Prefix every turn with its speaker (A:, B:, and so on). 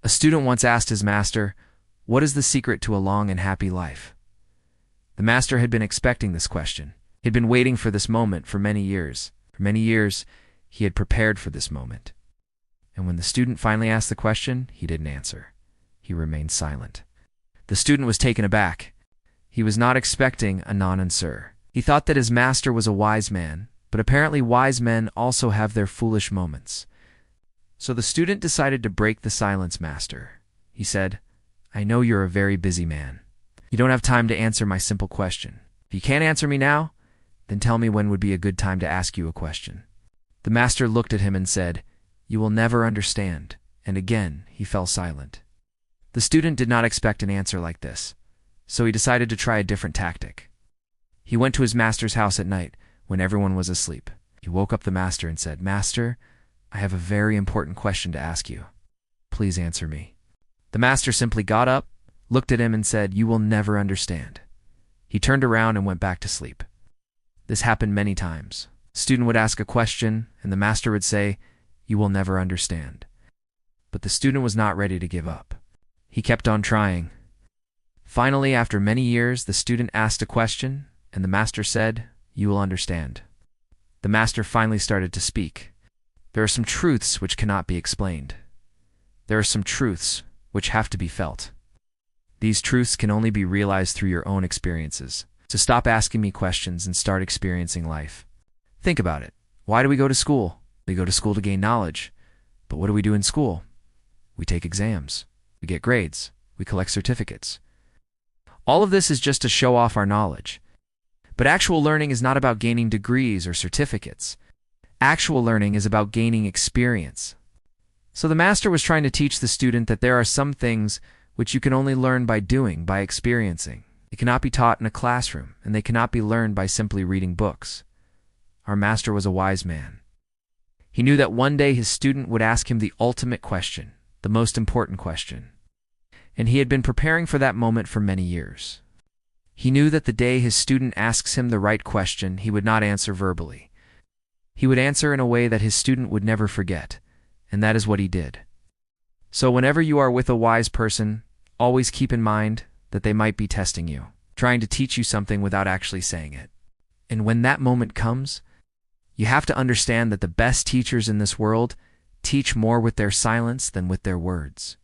A: A student once asked his master, "What is the secret to a long and happy life?" The master had been expecting this question. He had been waiting for this moment for many years. For many years, he had prepared for this moment. And when the student finally asked the question, he didn't answer. He remained silent. The student was taken aback. He was not expecting a non-answer. He thought that his master was a wise man, but apparently wise men also have their foolish moments. So the student decided to break the silence. "Master," he said, "I know you're a very busy man. You don't have time to answer my simple question. If you can't answer me now, then tell me when would be a good time to ask you a question." The master looked at him and said, "You will never understand," and again he fell silent. The student did not expect an answer like this, so he decided to try a different tactic. He went to his master's house at night when everyone was asleep. He woke up the master and said, "Master, I have a very important question to ask you. Please answer me." The master simply got up, looked at him and said, "You will never understand." He turned around and went back to sleep. This happened many times. The student would ask a question, and the master would say, "You will never understand." But the student was not ready to give up. He kept on trying. Finally, after many years, the student asked a question, and the master said, "You will understand." The master finally started to speak. There are some truths which cannot be explained. There are some truths which have to be felt. These truths can only be realized through your own experiences. So stop asking me questions and start experiencing life. Think about it. Why do we go to school? We go to school to gain knowledge. But what do we do in school? We take exams. We get grades. We collect certificates. All of this is just to show off our knowledge. But actual learning is not about gaining degrees or certificates. Actual learning is about gaining experience. So the master was trying to teach the student that there are some things which you can only learn by doing, by experiencing. They cannot be taught in a classroom, and they cannot be learned by simply reading books. Our master was a wise man. He knew that one day his student would ask him the ultimate question, the most important question. And he had been preparing for that moment for many years. He knew that the day his student asks him the right question, he would not answer verbally. He would answer in a way that his student would never forget, and that is what he did. So whenever you are with a wise person, always keep in mind that they might be testing you, trying to teach you something without actually saying it. And when that moment comes, you have to understand that the best teachers in this world teach more with their silence than with their words.